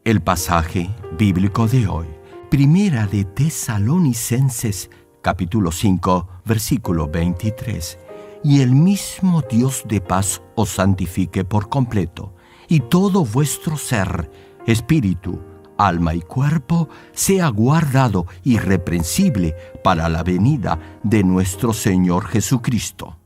El pasaje bíblico de hoy, Primera de Tesalonicenses, capítulo 5, versículo 23. Y el mismo Dios de paz os santifique por completo, y todo vuestro ser, espíritu, alma y cuerpo, sea guardado irreprensible para la venida de nuestro Señor Jesucristo.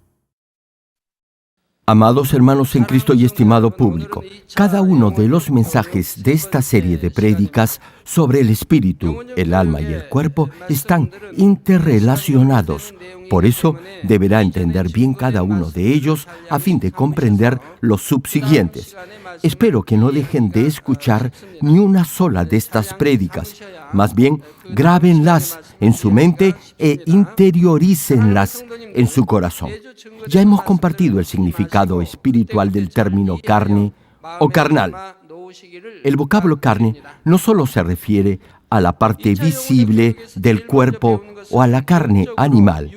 Amados hermanos en Cristo y estimado público, cada uno de los mensajes de esta serie de prédicas sobre el espíritu, el alma y el cuerpo están interrelacionados. Por eso deberá entender bien cada uno de ellos a fin de comprender los subsiguientes. Espero que no dejen de escuchar ni una sola de estas prédicas. Más bien, grábenlas en su mente e interiorícenlas en su corazón. Ya hemos compartido el significado espiritual del término carne o carnal. El vocablo carne no solo se refiere a la parte visible del cuerpo o a la carne animal.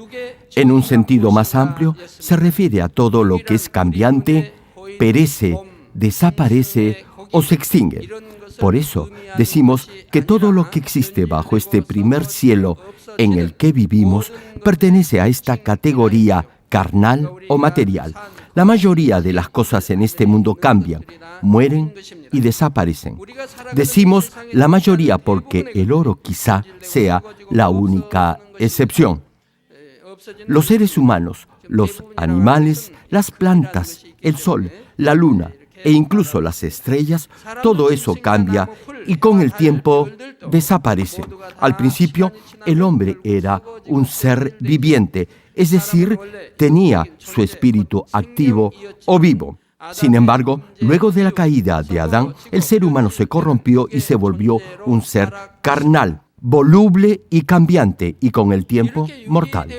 En un sentido más amplio, se refiere a todo lo que es cambiante, perece, desaparece o se extingue. Por eso decimos que todo lo que existe bajo este primer cielo en el que vivimos pertenece a esta categoría carnal o material. La mayoría de las cosas en este mundo cambian, mueren y desaparecen. Decimos la mayoría porque el oro quizá sea la única excepción. Los seres humanos, los animales, las plantas, el sol, la luna e incluso las estrellas, todo eso cambia y con el tiempo desaparece. Al principio, el hombre era un ser viviente, es decir, tenía su espíritu activo o vivo. Sin embargo, luego de la caída de Adán, el ser humano se corrompió y se volvió un ser carnal, voluble y cambiante, y con el tiempo mortal.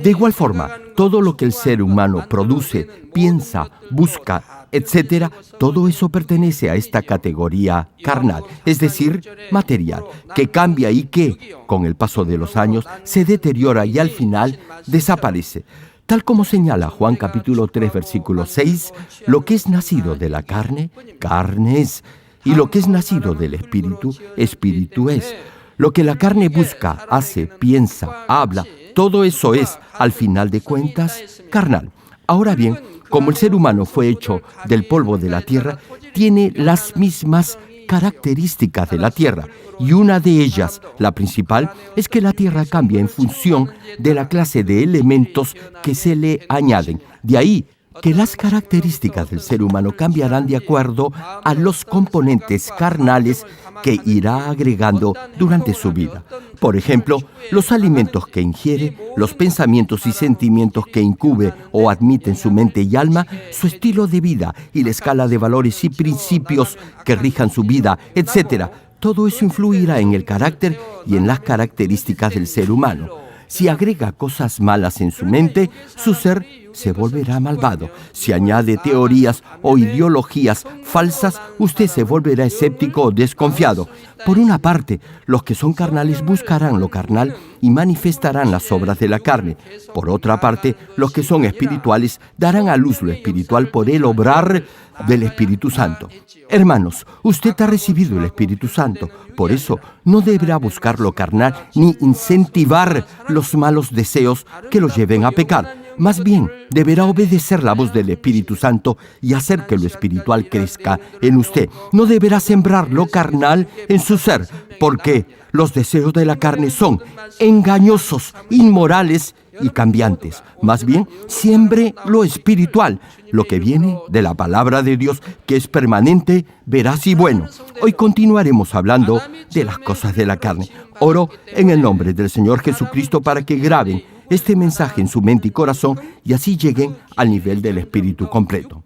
De igual forma, todo lo que el ser humano produce, piensa, busca, etc., todo eso pertenece a esta categoría carnal, es decir, material, que cambia y que, con el paso de los años, se deteriora y al final desaparece. Tal como señala Juan capítulo 3, versículo 6, lo que es nacido de la carne, carne es, y lo que es nacido del espíritu, espíritu es. Lo que la carne busca, hace, piensa, habla, todo eso es, al final de cuentas, carnal. Ahora bien, como el ser humano fue hecho del polvo de la tierra, tiene las mismas características de la tierra. Y una de ellas, la principal, es que la tierra cambia en función de la clase de elementos que se le añaden. De ahí que las características del ser humano cambiarán de acuerdo a los componentes carnales que irá agregando durante su vida. Por ejemplo, los alimentos que ingiere, los pensamientos y sentimientos que incube o admite en su mente y alma, su estilo de vida y la escala de valores y principios que rijan su vida, etc. Todo eso influirá en el carácter y en las características del ser humano. Si agrega cosas malas en su mente, su ser se volverá malvado. Si añade teorías o ideologías falsas, usted se volverá escéptico o desconfiado. Por una parte, los que son carnales buscarán lo carnal y manifestarán las obras de la carne. Por otra parte, los que son espirituales darán a luz lo espiritual por el obrar del Espíritu Santo. Hermanos, usted ha recibido el Espíritu Santo. Por eso, no deberá buscar lo carnal ni incentivar los malos deseos que lo lleven a pecar. Más bien, deberá obedecer la voz del Espíritu Santo y hacer que lo espiritual crezca en usted. No deberá sembrar lo carnal en su ser, porque los deseos de la carne son engañosos, inmorales y cambiantes. Más bien, siembre lo espiritual, lo que viene de la palabra de Dios, que es permanente, veraz y bueno. Hoy continuaremos hablando de las cosas de la carne. Oro en el nombre del Señor Jesucristo para que graben este mensaje en su mente y corazón y así lleguen al nivel del espíritu completo.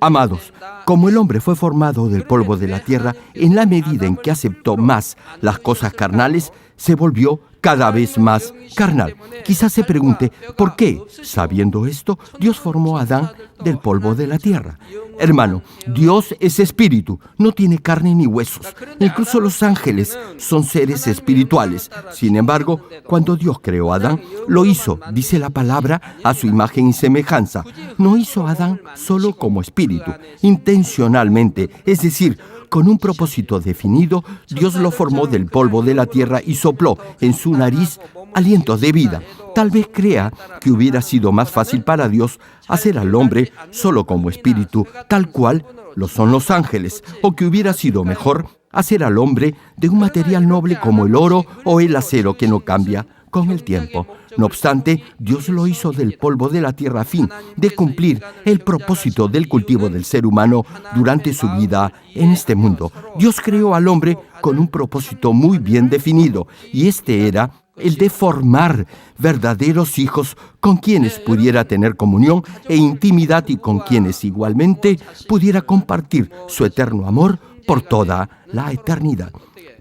Amados, como el hombre fue formado del polvo de la tierra, en la medida en que aceptó más las cosas carnales, se volvió cada vez más carnal. Quizás se pregunte, ¿por qué? Sabiendo esto, Dios formó a Adán del polvo de la tierra. Hermano, Dios es espíritu, no tiene carne ni huesos. Incluso los ángeles son seres espirituales. Sin embargo, cuando Dios creó a Adán, lo hizo, dice la palabra, a su imagen y semejanza. No hizo a Adán solo como espíritu, intencionalmente, es decir, con un propósito definido, Dios lo formó del polvo de la tierra y sopló en su nariz aliento de vida. Tal vez crea que hubiera sido más fácil para Dios hacer al hombre solo como espíritu, tal cual lo son los ángeles, o que hubiera sido mejor hacer al hombre de un material noble como el oro o el acero que no cambia con el tiempo. No obstante, Dios lo hizo del polvo de la tierra a fin de cumplir el propósito del cultivo del ser humano durante su vida en este mundo. Dios creó al hombre con un propósito muy bien definido, y este era el de formar verdaderos hijos con quienes pudiera tener comunión e intimidad y con quienes igualmente pudiera compartir su eterno amor por toda la eternidad.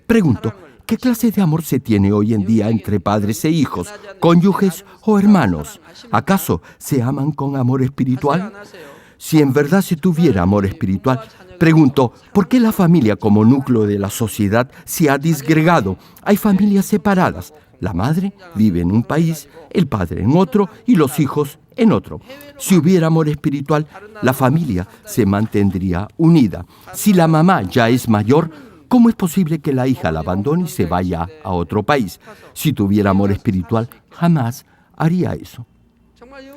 Pregunto, ¿qué clase de amor se tiene hoy en día entre padres e hijos, cónyuges o hermanos? ¿Acaso se aman con amor espiritual? Si en verdad se tuviera amor espiritual, pregunto, ¿por qué la familia como núcleo de la sociedad se ha disgregado? Hay familias separadas. La madre vive en un país, el padre en otro y los hijos en otro. Si hubiera amor espiritual, la familia se mantendría unida. Si la mamá ya es mayor, ¿cómo es posible que la hija la abandone y se vaya a otro país? Si tuviera amor espiritual, jamás haría eso.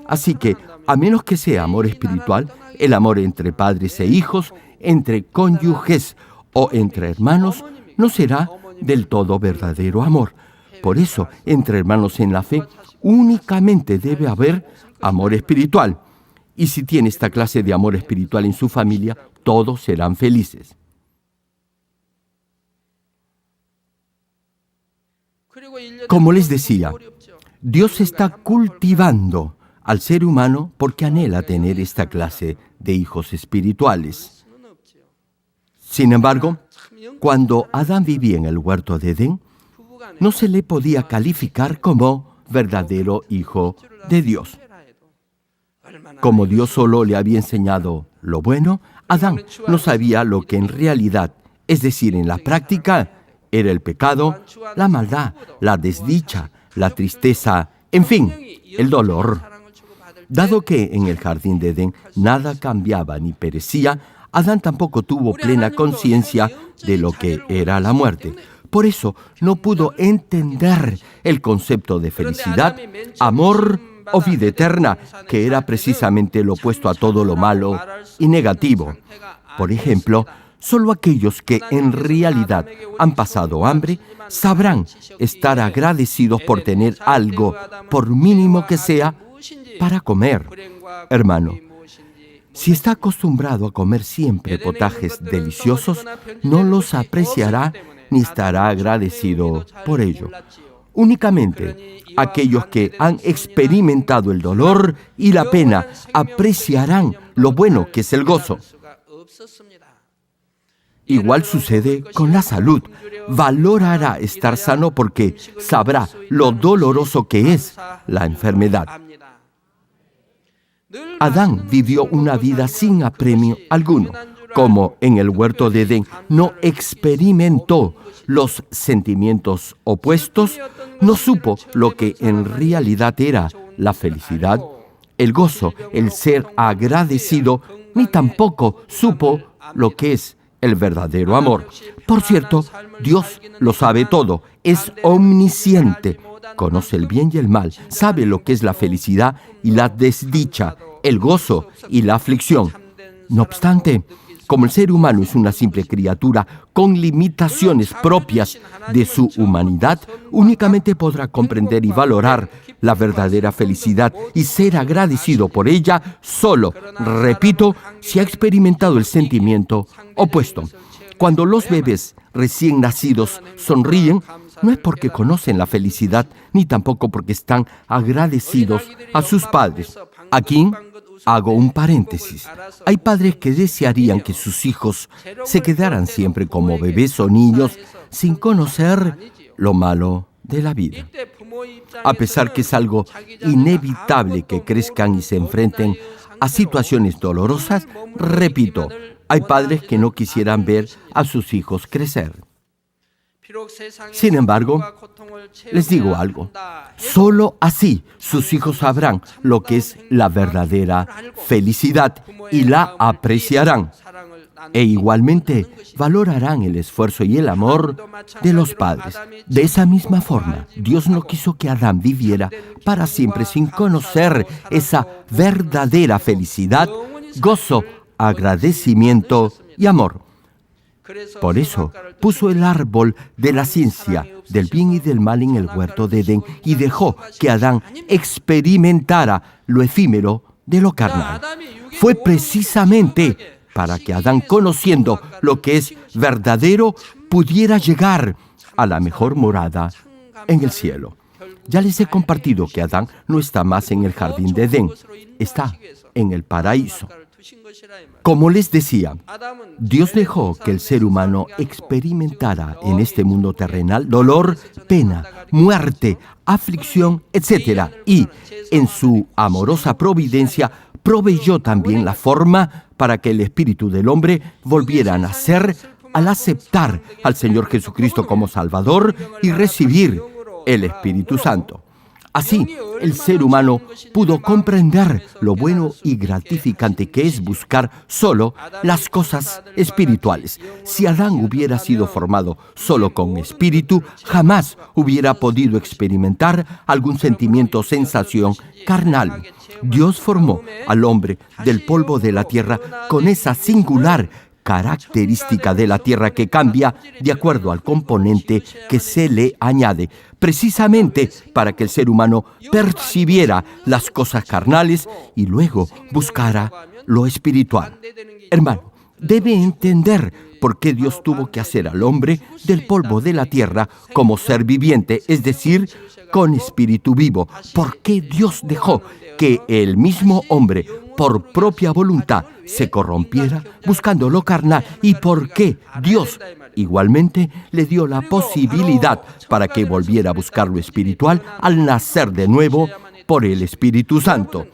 Así que, a menos que sea amor espiritual, el amor entre padres e hijos, entre cónyuges o entre hermanos, no será del todo verdadero amor. Por eso, entre hermanos en la fe, únicamente debe haber amor espiritual. Y si tiene esta clase de amor espiritual en su familia, todos serán felices. Como les decía, Dios está cultivando al ser humano porque anhela tener esta clase de hijos espirituales. Sin embargo, cuando Adán vivía en el huerto de Edén, no se le podía calificar como verdadero hijo de Dios. Como Dios solo le había enseñado lo bueno, Adán no sabía lo que en realidad, es decir, en la práctica, era el pecado, la maldad, la desdicha, la tristeza, en fin, el dolor. Dado que en el jardín de Edén nada cambiaba ni perecía, Adán tampoco tuvo plena conciencia de lo que era la muerte. Por eso no pudo entender el concepto de felicidad, amor o vida eterna, que era precisamente lo opuesto a todo lo malo y negativo. Por ejemplo, solo aquellos que en realidad han pasado hambre sabrán estar agradecidos por tener algo, por mínimo que sea, para comer. Hermano, si está acostumbrado a comer siempre potajes deliciosos, no los apreciará ni estará agradecido por ello. Únicamente aquellos que han experimentado el dolor y la pena apreciarán lo bueno que es el gozo. Igual sucede con la salud. Valorará estar sano porque sabrá lo doloroso que es la enfermedad. Adán vivió una vida sin apremio alguno. Como en el huerto de Edén no experimentó los sentimientos opuestos, no supo lo que en realidad era la felicidad, el gozo, el ser agradecido, ni tampoco supo lo que es el verdadero amor. Por cierto, Dios lo sabe todo, es omnisciente, conoce el bien y el mal, sabe lo que es la felicidad y la desdicha, el gozo y la aflicción. No obstante, como el ser humano es una simple criatura con limitaciones propias de su humanidad, únicamente podrá comprender y valorar la verdadera felicidad y ser agradecido por ella solo, repito, si ha experimentado el sentimiento opuesto. Cuando los bebés recién nacidos sonríen, no es porque conocen la felicidad, ni tampoco porque están agradecidos a sus padres. Aquí hago un paréntesis. Hay padres que desearían que sus hijos se quedaran siempre como bebés o niños sin conocer lo malo de la vida. A pesar que es algo inevitable que crezcan y se enfrenten a situaciones dolorosas, repito, hay padres que no quisieran ver a sus hijos crecer. Sin embargo, les digo algo, solo así sus hijos sabrán lo que es la verdadera felicidad y la apreciarán. E igualmente valorarán el esfuerzo y el amor de los padres. De esa misma forma, Dios no quiso que Adán viviera para siempre sin conocer esa verdadera felicidad, gozo, agradecimiento y amor. Por eso puso el árbol de la ciencia del bien y del mal en el huerto de Edén y dejó que Adán experimentara lo efímero de lo carnal. Fue precisamente para que Adán, conociendo lo que es verdadero, pudiera llegar a la mejor morada en el cielo. Ya les he compartido que Adán no está más en el jardín de Edén, está en el paraíso. Como les decía, Dios dejó que el ser humano experimentara en este mundo terrenal dolor, pena, muerte, aflicción, etc. Y en su amorosa providencia proveyó también la forma para que el espíritu del hombre volviera a nacer al aceptar al Señor Jesucristo como Salvador y recibir el Espíritu Santo. Así, el ser humano pudo comprender lo bueno y gratificante que es buscar solo las cosas espirituales. Si Adán hubiera sido formado solo con espíritu, jamás hubiera podido experimentar algún sentimiento o sensación carnal. Dios formó al hombre del polvo de la tierra con esa singular característica de la tierra que cambia de acuerdo al componente que se le añade, precisamente para que el ser humano percibiera las cosas carnales y luego buscara lo espiritual. Hermano, debe entender por qué Dios tuvo que hacer al hombre del polvo de la tierra como ser viviente, es decir, con espíritu vivo. ¿Por qué Dios dejó que el mismo hombre, por propia voluntad, se corrompiera buscando lo carnal? ¿Y por qué Dios igualmente le dio la posibilidad para que volviera a buscar lo espiritual al nacer de nuevo por el Espíritu Santo?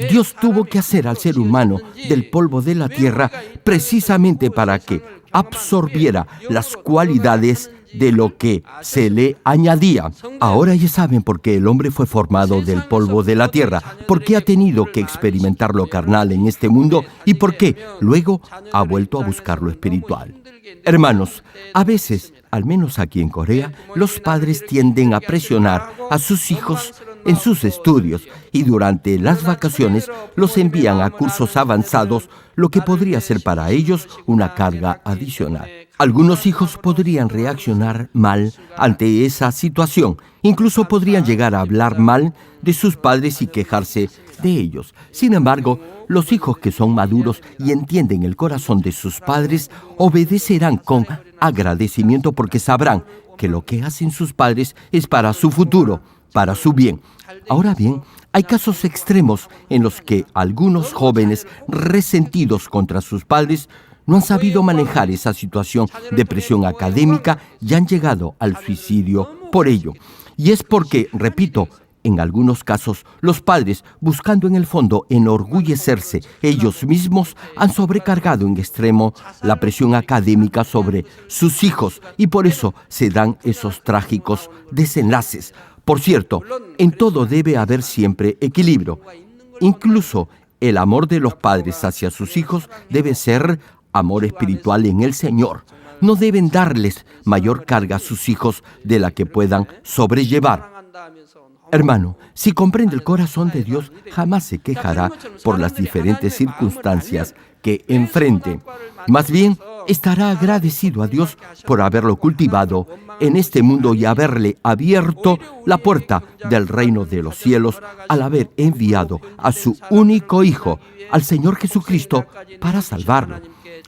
Dios tuvo que hacer al ser humano del polvo de la tierra precisamente para que absorbiera las cualidades de lo que se le añadía. Ahora ya saben por qué el hombre fue formado del polvo de la tierra, por qué ha tenido que experimentar lo carnal en este mundo y por qué luego ha vuelto a buscar lo espiritual. Hermanos, a veces, al menos aquí en Corea, los padres tienden a presionar a sus hijos en sus estudios y durante las vacaciones los envían a cursos avanzados, lo que podría ser para ellos una carga adicional. Algunos hijos podrían reaccionar mal ante esa situación, incluso podrían llegar a hablar mal de sus padres y quejarse de ellos. Sin embargo, los hijos que son maduros y entienden el corazón de sus padres obedecerán con agradecimiento porque sabrán que lo que hacen sus padres es para su futuro, para su bien. Ahora bien, hay casos extremos en los que algunos jóvenes resentidos contra sus padres no han sabido manejar esa situación de presión académica y han llegado al suicidio por ello. Y es porque, repito, en algunos casos, los padres, buscando en el fondo enorgullecerse ellos mismos, han sobrecargado en extremo la presión académica sobre sus hijos y por eso se dan esos trágicos desenlaces. Por cierto, en todo debe haber siempre equilibrio. Incluso el amor de los padres hacia sus hijos debe ser amor espiritual en el Señor. No deben darles mayor carga a sus hijos de la que puedan sobrellevar. Hermano, si comprende el corazón de Dios, jamás se quejará por las diferentes circunstancias que enfrente. Más bien, estará agradecido a Dios por haberlo cultivado en este mundo y haberle abierto la puerta del reino de los cielos al haber enviado a su único Hijo, al Señor Jesucristo, para salvarlo.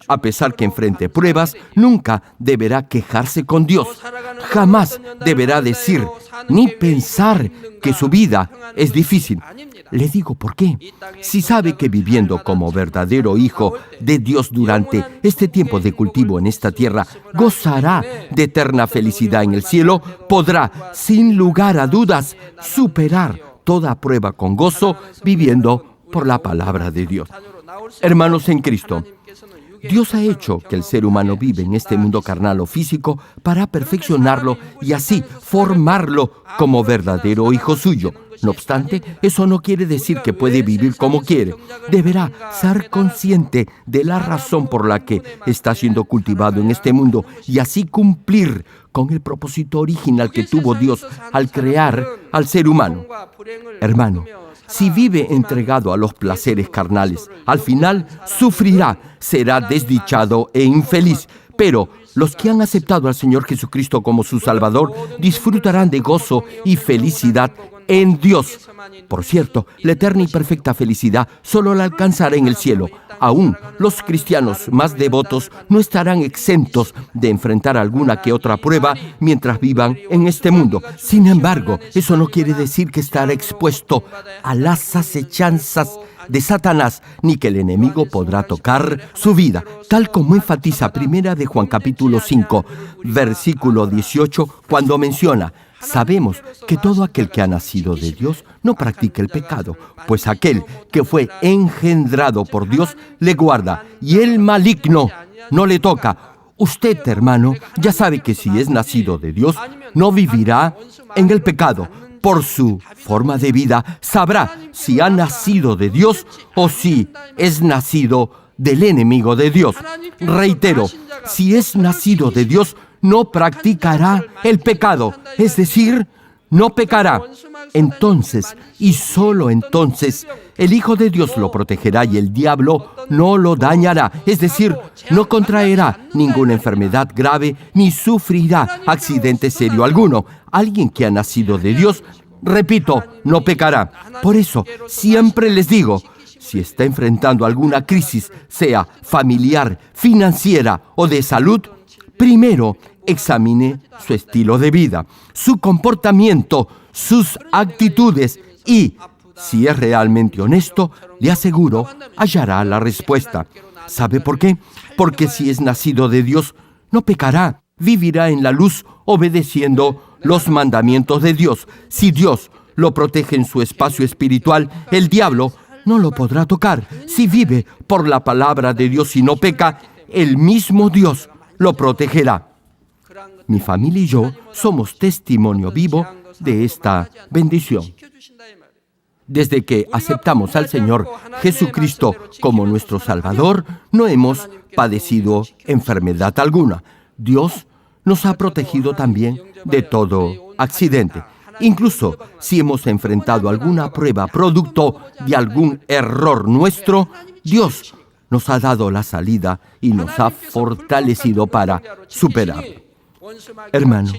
A pesar que enfrente pruebas, nunca deberá quejarse con Dios. Jamás deberá decir ni pensar que su vida es difícil. Le digo por qué. Si sabe que viviendo como verdadero hijo de Dios durante este tiempo de cultivo en esta tierra, gozará de eterna felicidad en el cielo, podrá, sin lugar a dudas, superar toda prueba con gozo, viviendo por la palabra de Dios. Hermanos en Cristo, Dios ha hecho que el ser humano vive en este mundo carnal o físico para perfeccionarlo y así formarlo como verdadero hijo suyo. No obstante, eso no quiere decir que puede vivir como quiere. Deberá ser consciente de la razón por la que está siendo cultivado en este mundo y así cumplir con el propósito original que tuvo Dios al crear al ser humano. Hermano, si vive entregado a los placeres carnales, al final sufrirá, será desdichado e infeliz. Pero los que han aceptado al Señor Jesucristo como su Salvador disfrutarán de gozo y felicidad en Dios. Por cierto, la eterna y perfecta felicidad solo la alcanzará en el cielo. Aún los cristianos más devotos no estarán exentos de enfrentar alguna que otra prueba mientras vivan en este mundo. Sin embargo, eso no quiere decir que estará expuesto a las acechanzas de Satanás, ni que el enemigo podrá tocar su vida, tal como enfatiza 1 de Juan capítulo 5, versículo 18, cuando menciona: sabemos que todo aquel que ha nacido de Dios no practica el pecado, pues aquel que fue engendrado por Dios le guarda, y el maligno no le toca. Usted, hermano, ya sabe que si es nacido de Dios, no vivirá en el pecado. Por su forma de vida, sabrá si ha nacido de Dios o si es nacido del enemigo de Dios. Reitero, si es nacido de Dios, no practicará el pecado, es decir, no pecará. Entonces, y solo entonces, el Hijo de Dios lo protegerá y el diablo no lo dañará, es decir, no contraerá ninguna enfermedad grave ni sufrirá accidente serio alguno. Alguien que ha nacido de Dios, repito, no pecará. Por eso, siempre les digo, si está enfrentando alguna crisis, sea familiar, financiera o de salud, primero examine su estilo de vida, su comportamiento, sus actitudes y, si es realmente honesto, le aseguro, hallará la respuesta. ¿Sabe por qué? Porque si es nacido de Dios, no pecará, vivirá en la luz obedeciendo los mandamientos de Dios. Si Dios lo protege en su espacio espiritual, el diablo no lo podrá tocar. Si vive por la palabra de Dios y no peca, el mismo Dios lo protegerá. Mi familia y yo somos testimonio vivo de esta bendición. Desde que aceptamos al Señor Jesucristo como nuestro Salvador, no hemos padecido enfermedad alguna. Dios nos ha protegido también de todo accidente. Incluso si hemos enfrentado alguna prueba producto de algún error nuestro, Dios nos ha dado la salida y nos ha fortalecido para superarlo. Hermano,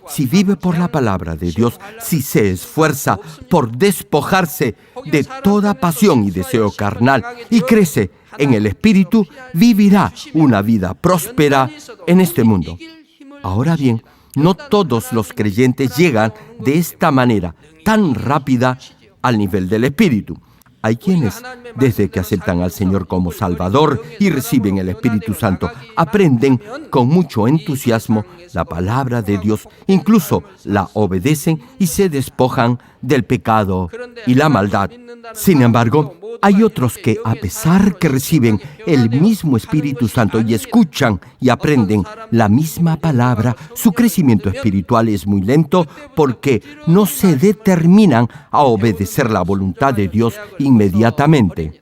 si vive por la palabra de Dios, si se esfuerza por despojarse de toda pasión y deseo carnal y crece en el Espíritu, vivirá una vida próspera en este mundo. Ahora bien, no todos los creyentes llegan de esta manera tan rápida al nivel del Espíritu. Hay quienes, desde que aceptan al Señor como Salvador y reciben el Espíritu Santo, aprenden con mucho entusiasmo la palabra de Dios, incluso la obedecen y se despojan del pecado y la maldad. Sin embargo, hay otros que, a pesar que reciben el mismo Espíritu Santo y escuchan y aprenden la misma palabra, su crecimiento espiritual es muy lento porque no se determinan a obedecer la voluntad de Dios inmediatamente.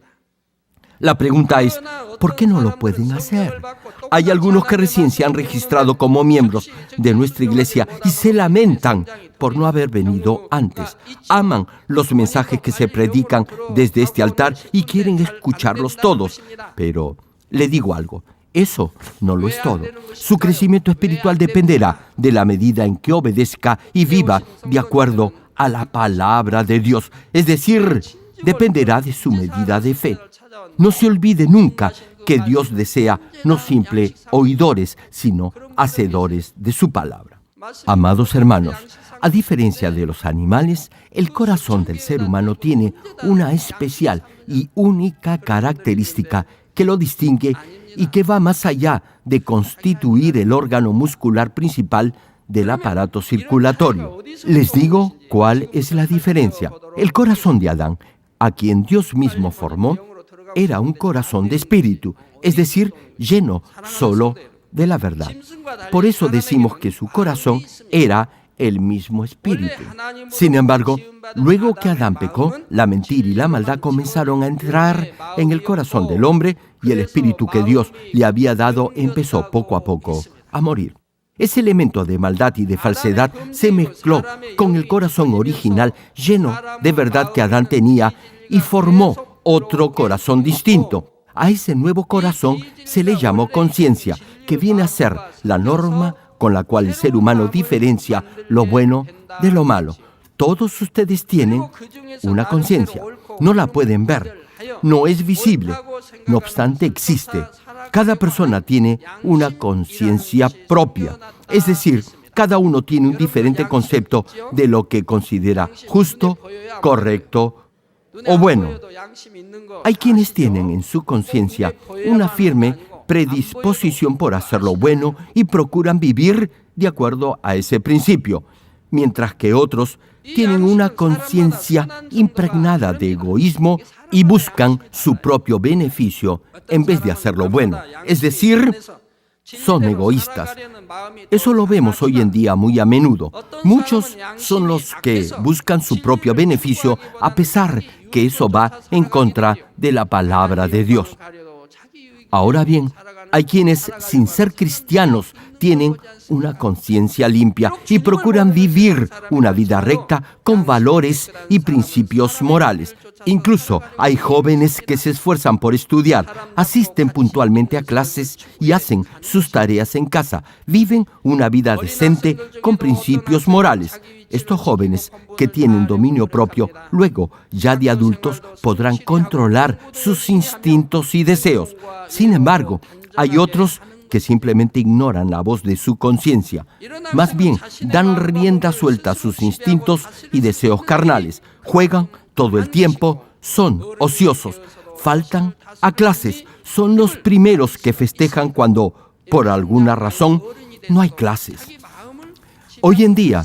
La pregunta es, ¿por qué no lo pueden hacer? Hay algunos que recién se han registrado como miembros de nuestra iglesia y se lamentan por no haber venido antes. Aman los mensajes que se predican desde este altar y quieren escucharlos todos. Pero le digo algo, eso no lo es todo. Su crecimiento espiritual dependerá de la medida en que obedezca y viva de acuerdo a la palabra de Dios. Es decir, dependerá de su medida de fe. No se olvide nunca que Dios desea no simple oidores, sino hacedores de su palabra. Amados hermanos, a diferencia de los animales, el corazón del ser humano tiene una especial y única característica que lo distingue y que va más allá de constituir el órgano muscular principal del aparato circulatorio. Les digo cuál es la diferencia. El corazón de Adán a quien Dios mismo formó, era un corazón de espíritu, es decir, lleno solo de la verdad. Por eso decimos que su corazón era el mismo espíritu. Sin embargo, luego que Adán pecó, la mentira y la maldad comenzaron a entrar en el corazón del hombre y el espíritu que Dios le había dado empezó poco a poco a morir. Ese elemento de maldad y de falsedad se mezcló con el corazón original lleno de verdad que Adán tenía y formó otro corazón distinto. A ese nuevo corazón se le llamó conciencia, que viene a ser la norma con la cual el ser humano diferencia lo bueno de lo malo. Todos ustedes tienen una conciencia. No la pueden ver, no es visible, no obstante existe. Cada persona tiene una conciencia propia, es decir, cada uno tiene un diferente concepto de lo que considera justo, correcto o bueno. Hay quienes tienen en su conciencia una firme predisposición por hacer lo bueno y procuran vivir de acuerdo a ese principio, mientras que otros tienen una conciencia impregnada de egoísmo y buscan su propio beneficio en vez de hacer lo bueno. Es decir, son egoístas. Eso lo vemos hoy en día muy a menudo. Muchos son los que buscan su propio beneficio a pesar que eso va en contra de la palabra de Dios. Ahora bien, hay quienes, sin ser cristianos, tienen una conciencia limpia y procuran vivir una vida recta con valores y principios morales. Incluso hay jóvenes que se esfuerzan por estudiar, asisten puntualmente a clases y hacen sus tareas en casa. Viven una vida decente con principios morales. Estos jóvenes que tienen dominio propio, luego, ya de adultos, podrán controlar sus instintos y deseos. Sin embargo, hay otros que simplemente ignoran la voz de su conciencia. Más bien, dan rienda suelta a sus instintos y deseos carnales. Juegan todo el tiempo, son ociosos, faltan a clases. Son los primeros que festejan cuando, por alguna razón, no hay clases. Hoy en día,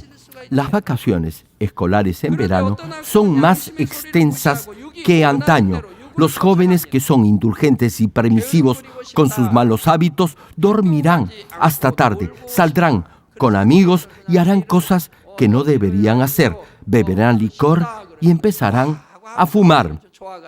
las vacaciones escolares en verano son más extensas que antaño. Los jóvenes que son indulgentes y permisivos con sus malos hábitos dormirán hasta tarde, saldrán con amigos y harán cosas que no deberían hacer. Beberán licor y empezarán a fumar.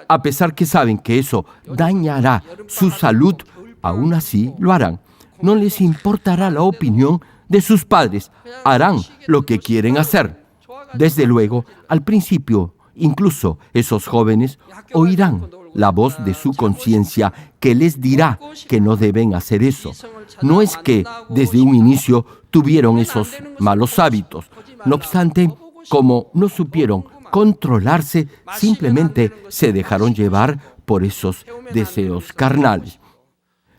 A pesar que saben que eso dañará su salud, aún así lo harán. No les importará la opinión de sus padres. Harán lo que quieren hacer. Desde luego, al principio, incluso esos jóvenes oirán la voz de su conciencia que les dirá que no deben hacer eso. No es que desde un inicio tuvieron esos malos hábitos. No obstante, como no supieron controlarse, simplemente se dejaron llevar por esos deseos carnales.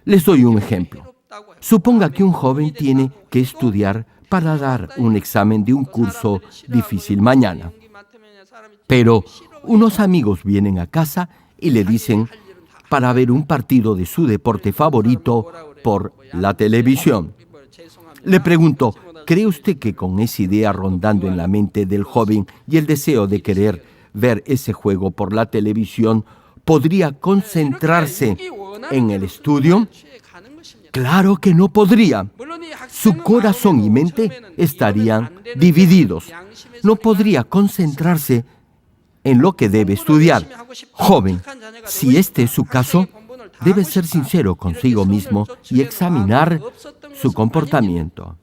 Les doy un ejemplo. Suponga que un joven tiene que estudiar para dar un examen de un curso difícil mañana. Pero unos amigos vienen a casa y le dicen para ver un partido de su deporte favorito por la televisión. Le pregunto, ¿cree usted que con esa idea rondando en la mente del joven y el deseo de querer ver ese juego por la televisión, podría concentrarse en el estudio? Claro que no podría. Su corazón y mente estarían divididos. No podría concentrarse en lo que debe estudiar. Joven, si este es su caso, debe ser sincero consigo mismo y examinar su comportamiento.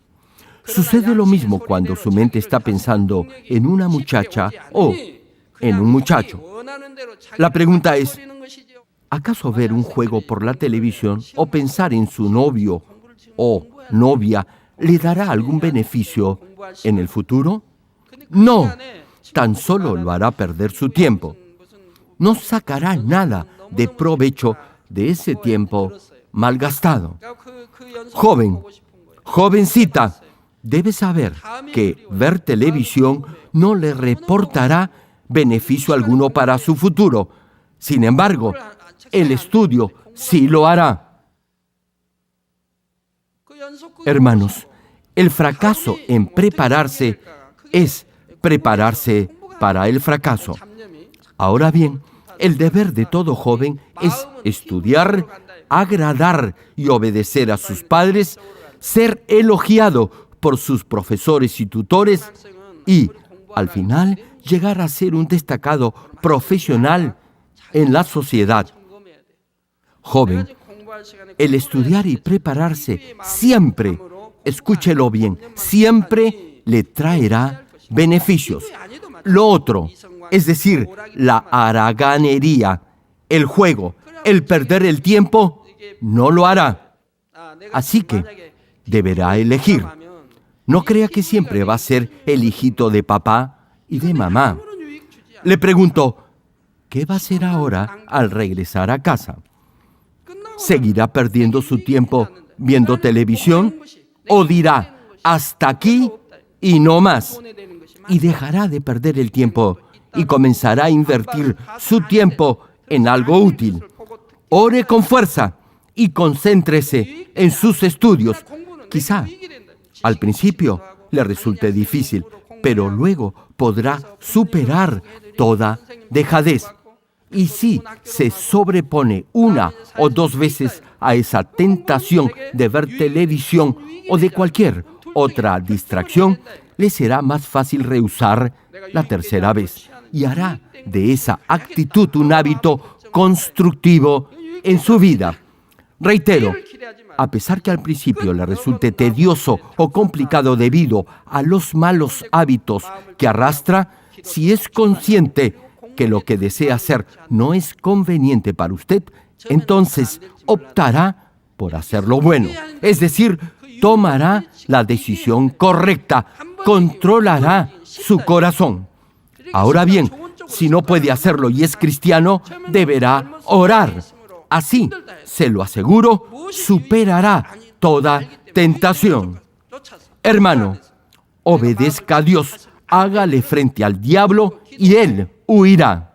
Sucede lo mismo cuando su mente está pensando en una muchacha o en un muchacho. La pregunta es, ¿acaso ver un juego por la televisión o pensar en su novio o novia le dará algún beneficio en el futuro? No, tan solo lo hará perder su tiempo. No sacará nada de provecho de ese tiempo malgastado. Joven, jovencita, debe saber que ver televisión no le reportará beneficio alguno para su futuro. Sin embargo, el estudio sí lo hará. Hermanos, el fracaso en prepararse es prepararse para el fracaso. Ahora bien, El deber de todo joven es estudiar, agradar y obedecer a sus padres, ser elogiado por sus profesores y tutores y, al final, llegar a ser un destacado profesional en la sociedad. Joven, el estudiar y prepararse siempre, escúchelo bien, siempre le traerá beneficios. Lo otro, es decir, la haraganería, el juego, el perder el tiempo, no lo hará. Así que deberá elegir. No crea que siempre va a ser el hijito de papá y de mamá. Le pregunto, ¿qué va a hacer ahora al regresar a casa? ¿Seguirá perdiendo su tiempo viendo televisión? ¿O dirá, hasta aquí y no más? Y dejará de perder el tiempo y comenzará a invertir su tiempo en algo útil. Ore con fuerza y concéntrese en sus estudios. Quizá al principio le resulte difícil, pero luego podrá superar toda dejadez. Y si se sobrepone una o dos veces a esa tentación de ver televisión o de cualquier otra distracción, le será más fácil rehusar la tercera vez y hará de esa actitud un hábito constructivo en su vida. Reitero, a pesar que al principio le resulte tedioso o complicado debido a los malos hábitos que arrastra, si es consciente que lo que desea hacer no es conveniente para usted, entonces optará por hacer lo bueno. Es decir, tomará la decisión correcta, controlará su corazón. Ahora bien, si no puede hacerlo y es cristiano, deberá orar. Así, se lo aseguro, superará toda tentación. Hermano, obedezca a Dios, hágale frente al diablo y él huirá.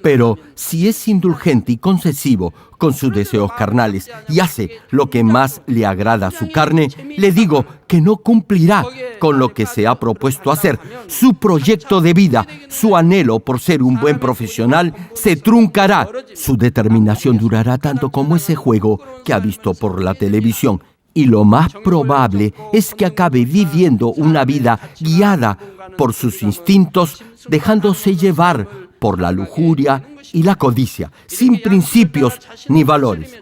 Pero si es indulgente y concesivo con sus deseos carnales y hace lo que más le agrada a su carne, le digo que no cumplirá con lo que se ha propuesto hacer. Su proyecto de vida, su anhelo por ser un buen profesional, se truncará. Su determinación durará tanto como ese juego que ha visto por la televisión. Y lo más probable es que acabe viviendo una vida guiada por sus instintos, dejándose llevar por la lujuria y la codicia, sin principios ni valores.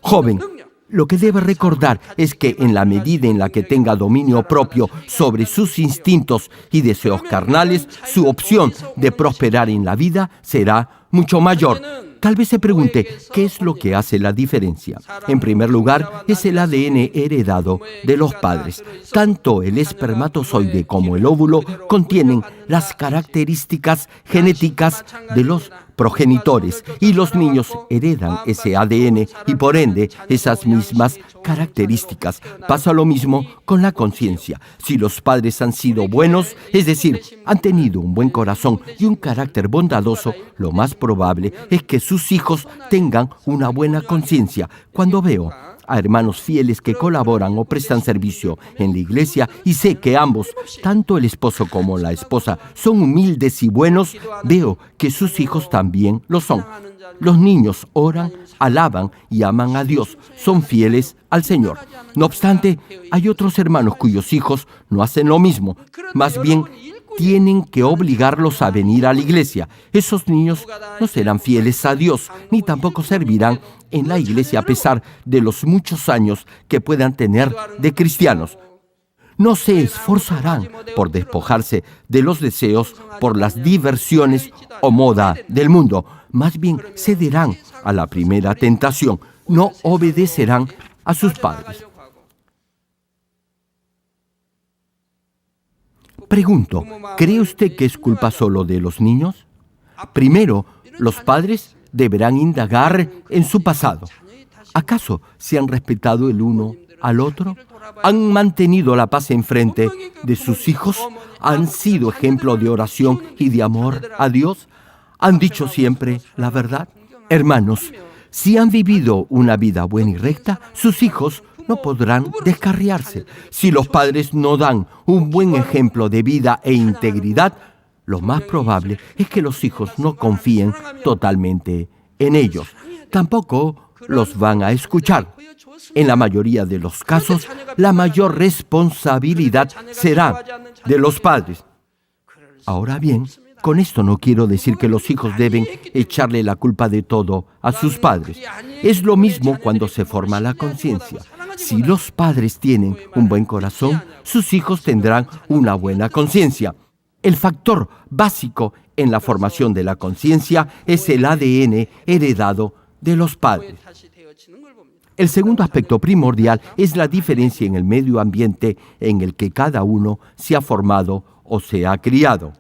Joven, lo que debe recordar es que en la medida en la que tenga dominio propio sobre sus instintos y deseos carnales, su opción de prosperar en la vida será mucho mayor. Tal vez se pregunte, ¿qué es lo que hace la diferencia? En primer lugar, es el ADN heredado de los padres. Tanto el espermatozoide como el óvulo contienen las características genéticas de los progenitores y los niños heredan ese ADN y por ende esas mismas características. Pasa lo mismo con la conciencia. Si los padres han sido buenos, es decir, han tenido un buen corazón y un carácter bondadoso, lo más probable es que sus hijos tengan una buena conciencia. Cuando veo a hermanos fieles que colaboran o prestan servicio en la iglesia y sé que ambos, tanto el esposo como la esposa, son humildes y buenos, veo que sus hijos también lo son. Los niños oran, alaban y aman a Dios, son fieles al Señor. No obstante, hay otros hermanos cuyos hijos no hacen lo mismo, más bien tienen que obligarlos a venir a la iglesia. Esos niños no serán fieles a Dios, ni tampoco servirán en la iglesia a pesar de los muchos años que puedan tener de cristianos. No se esforzarán por despojarse de los deseos por las diversiones o moda del mundo. Más bien cederán a la primera tentación. No obedecerán a sus padres. Pregunto, ¿cree usted que es culpa solo de los niños? Primero, los padres deberán indagar en su pasado. ¿Acaso se han respetado el uno al otro? ¿Han mantenido la paz enfrente de sus hijos? ¿Han sido ejemplo de oración y de amor a Dios? ¿Han dicho siempre la verdad? Hermanos, si han vivido una vida buena y recta, sus hijos no podrán descarriarse. Si los padres no dan un buen ejemplo de vida e integridad, lo más probable es que los hijos no confíen totalmente en ellos. Tampoco los van a escuchar. En la mayoría de los casos, la mayor responsabilidad será de los padres. Ahora bien, con esto no quiero decir que los hijos deben echarle la culpa de todo a sus padres. Es lo mismo cuando se forma la conciencia. Si los padres tienen un buen corazón, sus hijos tendrán una buena conciencia. El factor básico en la formación de la conciencia es el ADN heredado de los padres. El segundo aspecto primordial es la diferencia en el medio ambiente en el que cada uno se ha formado o se ha criado.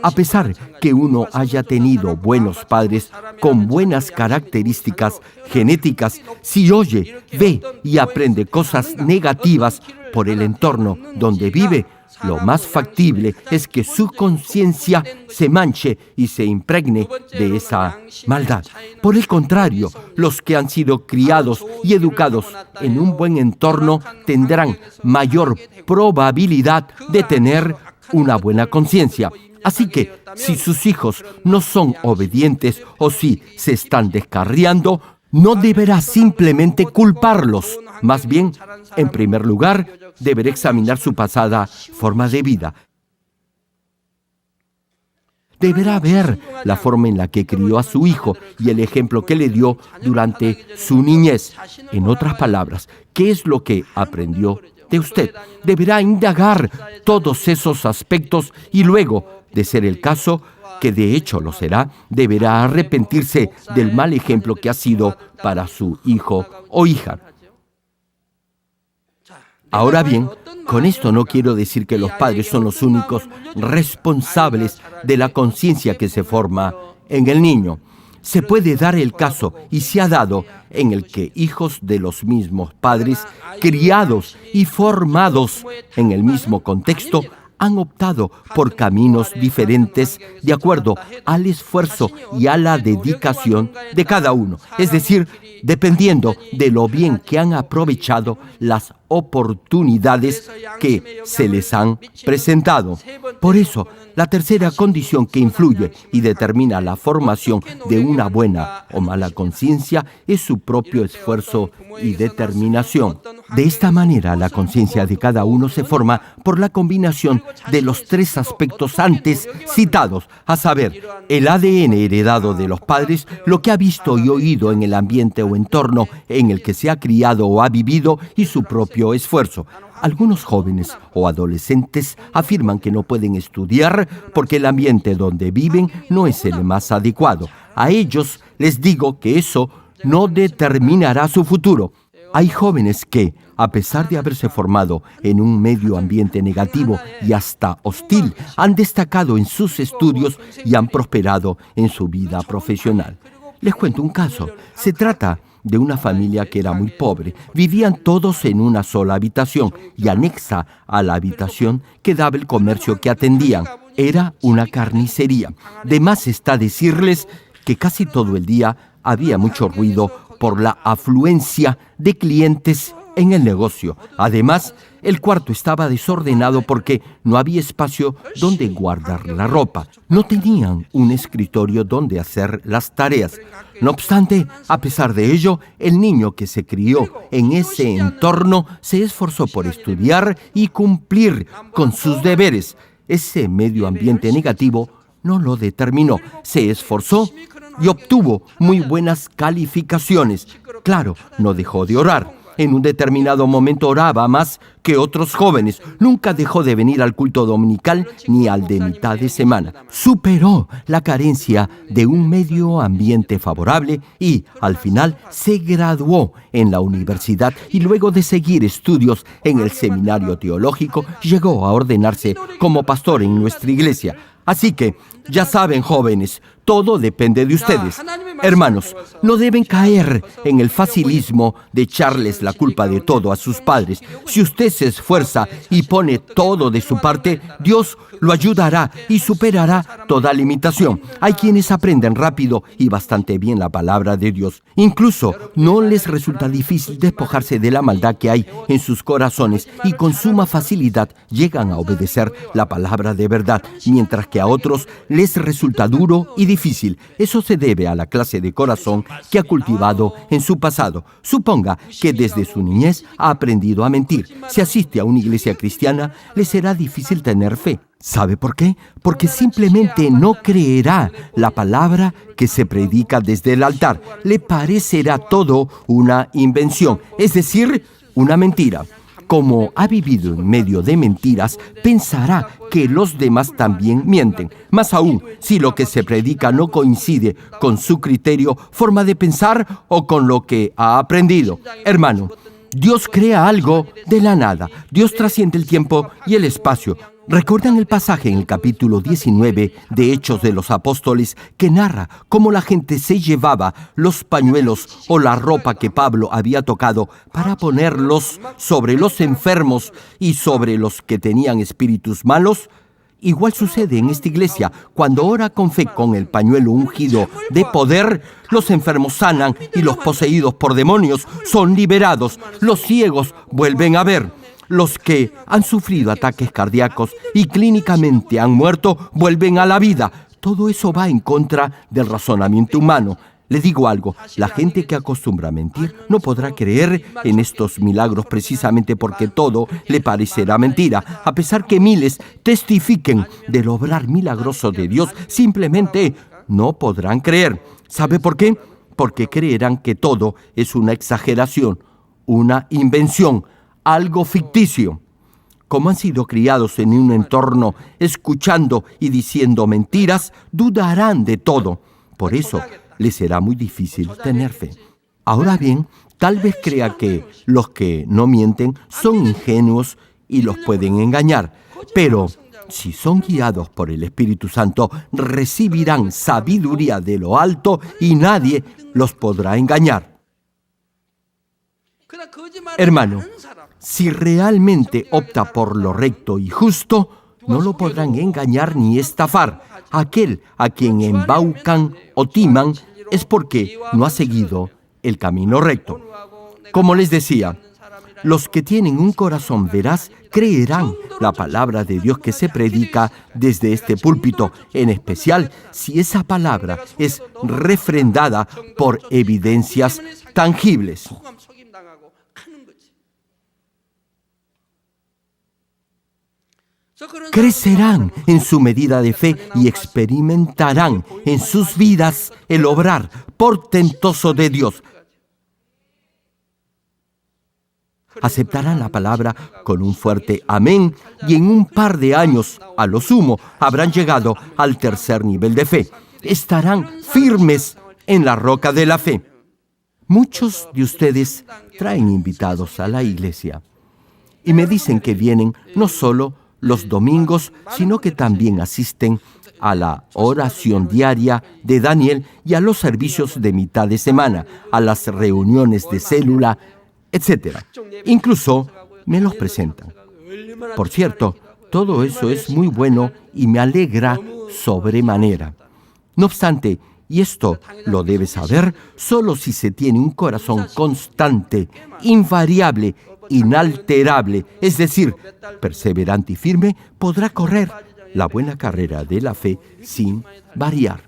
A pesar que uno haya tenido buenos padres con buenas características genéticas, si oye, ve y aprende cosas negativas por el entorno donde vive, lo más factible es que su conciencia se manche y se impregne de esa maldad. Por el contrario, los que han sido criados y educados en un buen entorno tendrán mayor probabilidad de tener una buena conciencia. Así que, si sus hijos no son obedientes o si se están descarriando, no deberá simplemente culparlos. Más bien, en primer lugar, deberá examinar su pasada forma de vida. Deberá ver la forma en la que crió a su hijo y el ejemplo que le dio durante su niñez. En otras palabras, ¿qué es lo que aprendió de usted? Deberá indagar todos esos aspectos y luego, de ser el caso, que de hecho lo será, deberá arrepentirse del mal ejemplo que ha sido para su hijo o hija. Ahora bien, con esto no quiero decir que los padres son los únicos responsables de la conciencia que se forma en el niño. Se puede dar el caso, y se ha dado, en el que hijos de los mismos padres, criados y formados en el mismo contexto, han optado por caminos diferentes de acuerdo al esfuerzo y a la dedicación de cada uno. Es decir, dependiendo de lo bien que han aprovechado las oportunidades que se les han presentado. Por eso, la tercera condición que influye y determina la formación de una buena o mala conciencia es su propio esfuerzo y determinación. De esta manera, la conciencia de cada uno se forma por la combinación de los tres aspectos antes citados, a saber, el ADN heredado de los padres, lo que ha visto y oído en el ambiente o entorno en el que se ha criado o ha vivido y su propio esfuerzo. Algunos jóvenes o adolescentes afirman que no pueden estudiar porque el ambiente donde viven no es el más adecuado. A ellos les digo que eso no determinará su futuro. Hay jóvenes que, a pesar de haberse formado en un medio ambiente negativo y hasta hostil, han destacado en sus estudios y han prosperado en su vida profesional. Les cuento un caso. Se trata de una familia que era muy pobre. Vivían todos en una sola habitación y anexa a la habitación quedaba el comercio que atendían. Era una carnicería. De más está decirles que casi todo el día había mucho ruido por la afluencia de clientes en el negocio. Además, el cuarto estaba desordenado porque no había espacio donde guardar la ropa. No tenían un escritorio donde hacer las tareas. No obstante, a pesar de ello, el niño que se crió en ese entorno se esforzó por estudiar y cumplir con sus deberes. Ese medio ambiente negativo no lo determinó. Se esforzó y obtuvo muy buenas calificaciones. Claro, no dejó de orar. En un determinado momento oraba más que otros jóvenes. Nunca dejó de venir al culto dominical ni al de mitad de semana. Superó la carencia de un medio ambiente favorable y, al final, se graduó en la universidad y luego de seguir estudios en el seminario teológico, llegó a ordenarse como pastor en nuestra iglesia. Así que, ya saben, jóvenes, Todo depende de ustedes. Hermanos, no deben caer en el facilismo de echarles la culpa de todo a sus padres. Si usted se esfuerza y pone todo de su parte, Dios lo ayudará y superará toda limitación. Hay quienes aprenden rápido y bastante bien la palabra de Dios. Incluso no les resulta difícil despojarse de la maldad que hay en sus corazones y con suma facilidad llegan a obedecer la palabra de verdad, mientras que a otros les resulta duro y difícil. Eso se debe a la clase de corazón que ha cultivado en su pasado. Suponga que desde su niñez ha aprendido a mentir. Si asiste a una iglesia cristiana, le será difícil tener fe. ¿Sabe por qué? Porque simplemente no creerá la palabra que se predica desde el altar. Le parecerá todo una invención, es decir, una mentira. Como ha vivido en medio de mentiras, pensará que los demás también mienten. Más aún, si lo que se predica no coincide con su criterio, forma de pensar o con lo que ha aprendido. Hermano, Dios crea algo de la nada. Dios trasciende el tiempo y el espacio. ¿Recuerdan el pasaje en el capítulo 19 de Hechos de los Apóstoles que narra cómo la gente se llevaba los pañuelos o la ropa que Pablo había tocado para ponerlos sobre los enfermos y sobre los que tenían espíritus malos? Igual sucede en esta iglesia. Cuando ora con fe con el pañuelo ungido de poder, los enfermos sanan y los poseídos por demonios son liberados. Los ciegos vuelven a ver. Los que han sufrido ataques cardíacos y clínicamente han muerto vuelven a la vida. Todo eso va en contra del razonamiento humano. Le digo algo, la gente que acostumbra a mentir no podrá creer en estos milagros precisamente porque todo le parecerá mentira. A pesar que miles testifiquen del obrar milagroso de Dios, simplemente no podrán creer. ¿Sabe por qué? Porque creerán que todo es una exageración, una invención, algo ficticio. Como han sido criados en un entorno escuchando y diciendo mentiras, dudarán de todo. Por eso les será muy difícil tener fe. Ahora bien, tal vez crea que los que no mienten son ingenuos y los pueden engañar. Pero si son guiados por el Espíritu Santo, recibirán sabiduría de lo alto y nadie los podrá engañar. Hermano, si realmente opta por lo recto y justo, no lo podrán engañar ni estafar. Aquel a quien embaucan o timan es porque no ha seguido el camino recto. Como les decía, los que tienen un corazón veraz creerán la palabra de Dios que se predica desde este púlpito, en especial si esa palabra es refrendada por evidencias tangibles. Crecerán en su medida de fe y experimentarán en sus vidas el obrar portentoso de Dios. Aceptarán la palabra con un fuerte amén y en un par de años, a lo sumo, habrán llegado al tercer nivel de fe. Estarán firmes en la roca de la fe. Muchos de ustedes traen invitados a la iglesia y me dicen que vienen no solo los domingos, sino que también asisten a la oración diaria de Daniel y a los servicios de mitad de semana, a las reuniones de célula, etc. Incluso me los presentan. Por cierto, todo eso es muy bueno y me alegra sobremanera. No obstante, y esto lo debe saber, solo si se tiene un corazón constante, invariable, inalterable, es decir, perseverante y firme, podrá correr la buena carrera de la fe sin variar.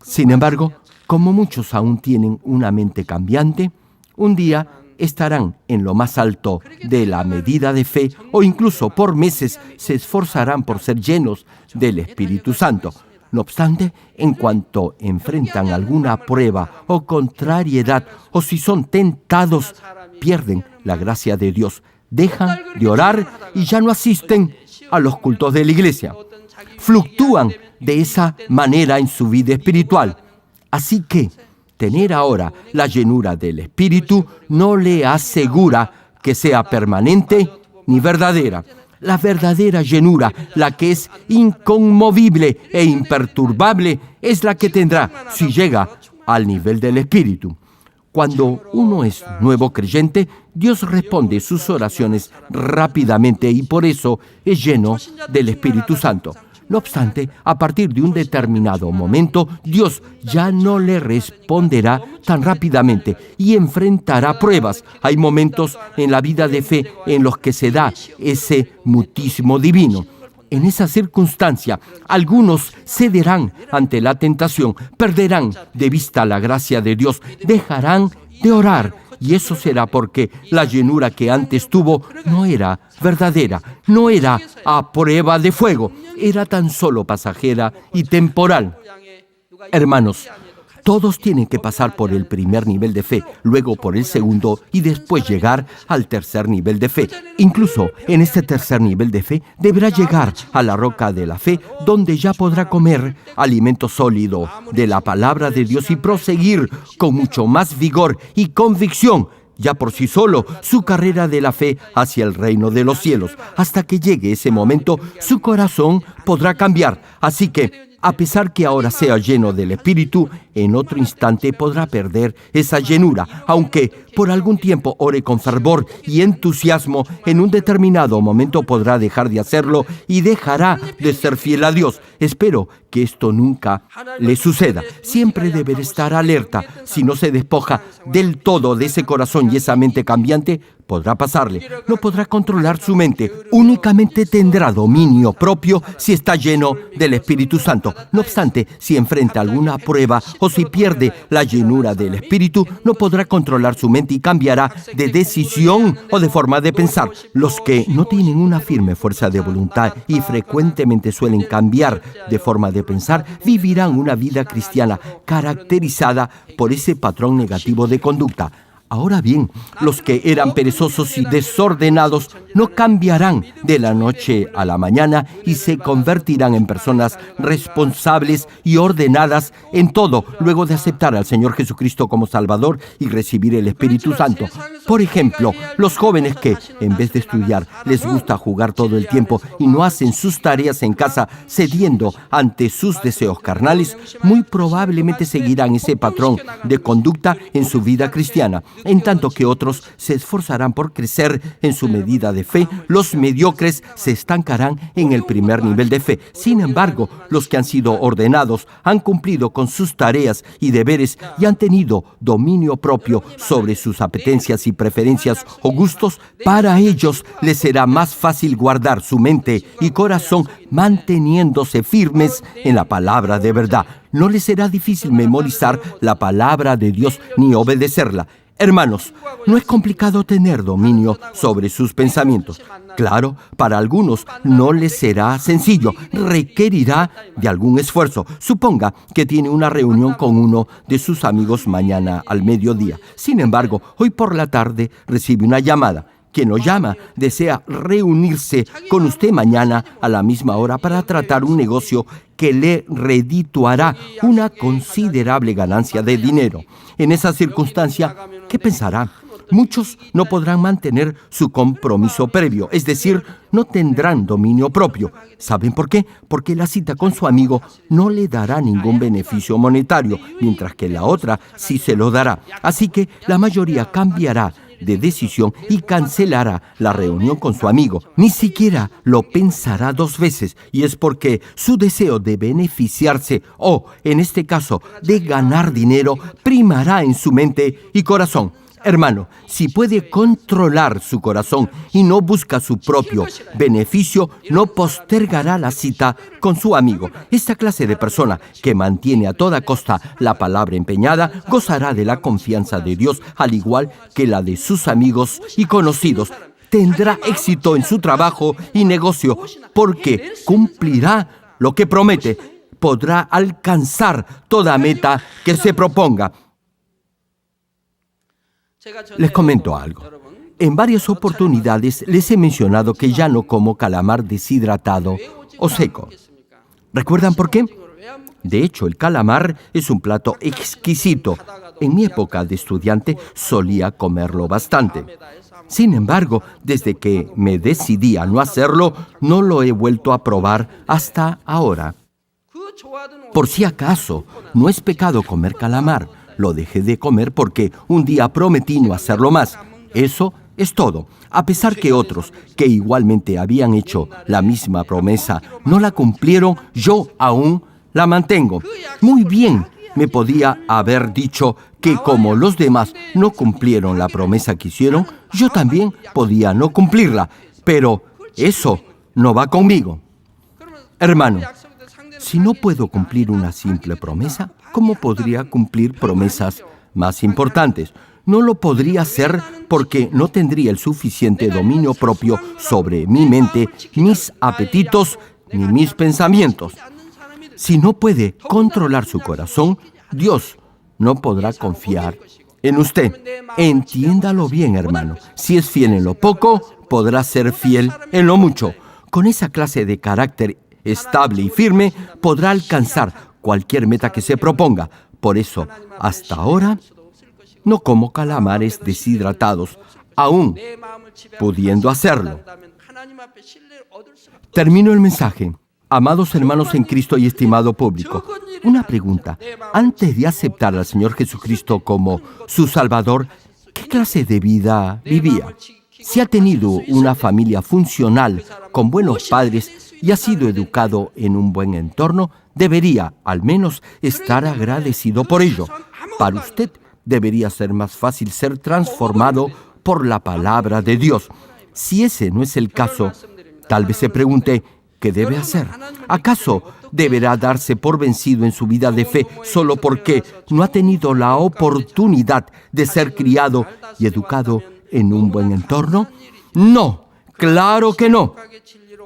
Sin embargo, como muchos aún tienen una mente cambiante, un día estarán en lo más alto de la medida de fe o incluso por meses se esforzarán por ser llenos del Espíritu Santo. No obstante, en cuanto enfrentan alguna prueba o contrariedad o si son tentados, pierden la gracia de Dios, dejan de orar y ya no asisten a los cultos de la iglesia. Fluctúan de esa manera en su vida espiritual. Así que tener ahora la llenura del Espíritu no le asegura que sea permanente ni verdadera. La verdadera llenura, la que es inconmovible e imperturbable, es la que tendrá si llega al nivel del Espíritu. Cuando uno es nuevo creyente, Dios responde sus oraciones rápidamente y por eso es lleno del Espíritu Santo. No obstante, a partir de un determinado momento, Dios ya no le responderá tan rápidamente y enfrentará pruebas. Hay momentos en la vida de fe en los que se da ese mutismo divino. En esa circunstancia, algunos cederán ante la tentación, perderán de vista la gracia de Dios, dejarán de orar. Y eso será porque la llenura que antes tuvo no era verdadera, no era a prueba de fuego, era tan solo pasajera y temporal. Hermanos, todos tienen que pasar por el primer nivel de fe, luego por el segundo y después llegar al tercer nivel de fe. Incluso en este tercer nivel de fe deberá llegar a la roca de la fe, donde ya podrá comer alimento sólido de la palabra de Dios y proseguir con mucho más vigor y convicción, ya por sí solo, su carrera de la fe hacia el reino de los cielos. Hasta que llegue ese momento, su corazón podrá cambiar. Así que, a pesar que ahora sea lleno del Espíritu, en otro instante podrá perder esa llenura, aunque por algún tiempo ore con fervor y entusiasmo, en un determinado momento podrá dejar de hacerlo y dejará de ser fiel a Dios. Espero que esto nunca le suceda. Siempre deberá estar alerta. Si no se despoja del todo de ese corazón y esa mente cambiante, podrá pasarle. No podrá controlar su mente. Únicamente tendrá dominio propio si está lleno del Espíritu Santo. No obstante, si enfrenta alguna prueba o si pierde la llenura del Espíritu, no podrá controlar su mente y cambiará de decisión o de forma de pensar. Los que no tienen una firme fuerza de voluntad y frecuentemente suelen cambiar de forma de pensar, vivirán una vida cristiana caracterizada por ese patrón negativo de conducta. Ahora bien, los que eran perezosos y desordenados no cambiarán de la noche a la mañana y se convertirán en personas responsables y ordenadas en todo, luego de aceptar al Señor Jesucristo como Salvador y recibir el Espíritu Santo. Por ejemplo, los jóvenes que, en vez de estudiar, les gusta jugar todo el tiempo y no hacen sus tareas en casa cediendo ante sus deseos carnales, muy probablemente seguirán ese patrón de conducta en su vida cristiana. En tanto que otros se esforzarán por crecer en su medida de fe, los mediocres se estancarán en el primer nivel de fe. Sin embargo, los que han sido ordenados, han cumplido con sus tareas y deberes y han tenido dominio propio sobre sus apetencias y preferencias o gustos, para ellos les será más fácil guardar su mente y corazón manteniéndose firmes en la palabra de verdad. No les será difícil memorizar la palabra de Dios ni obedecerla. Hermanos, no es complicado tener dominio sobre sus pensamientos. Claro, para algunos no les será sencillo, requerirá de algún esfuerzo. Suponga que tiene una reunión con uno de sus amigos mañana al mediodía. Sin embargo, hoy por la tarde recibe una llamada. Quien lo llama desea reunirse con usted mañana a la misma hora para tratar un negocio que le redituará una considerable ganancia de dinero. En esa circunstancia, ¿qué pensará? Muchos no podrán mantener su compromiso previo, es decir, no tendrán dominio propio. ¿Saben por qué? Porque la cita con su amigo no le dará ningún beneficio monetario, mientras que la otra sí se lo dará. Así que la mayoría cambiará de decisión y cancelará la reunión con su amigo. Ni siquiera lo pensará dos veces, y es porque su deseo de beneficiarse o, en este caso, de ganar dinero, primará en su mente y corazón. Hermano, si puede controlar su corazón y no busca su propio beneficio, no postergará la cita con su amigo. Esta clase de persona que mantiene a toda costa la palabra empeñada gozará de la confianza de Dios, al igual que la de sus amigos y conocidos. Tendrá éxito en su trabajo y negocio porque cumplirá lo que promete. Podrá alcanzar toda meta que se proponga. Les comento algo. En varias oportunidades les he mencionado que ya no como calamar deshidratado o seco. ¿Recuerdan por qué? De hecho, el calamar es un plato exquisito. En mi época de estudiante solía comerlo bastante. Sin embargo, desde que me decidí a no hacerlo, no lo he vuelto a probar hasta ahora. Por si acaso, no es pecado comer calamar. Lo dejé de comer porque un día prometí no hacerlo más. Eso es todo. A pesar que otros, que igualmente habían hecho la misma promesa, no la cumplieron, yo aún la mantengo. Muy bien, me podía haber dicho que como los demás no cumplieron la promesa que hicieron, yo también podía no cumplirla. Pero eso no va conmigo. Hermano, si no puedo cumplir una simple promesa, ¿cómo podría cumplir promesas más importantes? No lo podría hacer porque no tendría el suficiente dominio propio sobre mi mente, mis apetitos ni mis pensamientos. Si no puede controlar su corazón, Dios no podrá confiar en usted. Entiéndalo bien, hermano. Si es fiel en lo poco, podrá ser fiel en lo mucho. Con esa clase de carácter estable y firme, podrá alcanzar cualquier meta que se proponga. Por eso, hasta ahora, no como calamares deshidratados, aún pudiendo hacerlo. Termino el mensaje. Amados hermanos en Cristo y estimado público, una pregunta. Antes de aceptar al Señor Jesucristo como su Salvador, ¿qué clase de vida vivía? Si ha tenido una familia funcional, con buenos padres y ha sido educado en un buen entorno, debería, al menos, estar agradecido por ello. Para usted, debería ser más fácil ser transformado por la palabra de Dios. Si ese no es el caso, tal vez se pregunte, ¿qué debe hacer? ¿Acaso deberá darse por vencido en su vida de fe solo porque no ha tenido la oportunidad de ser criado y educado en un buen entorno? No, claro que no.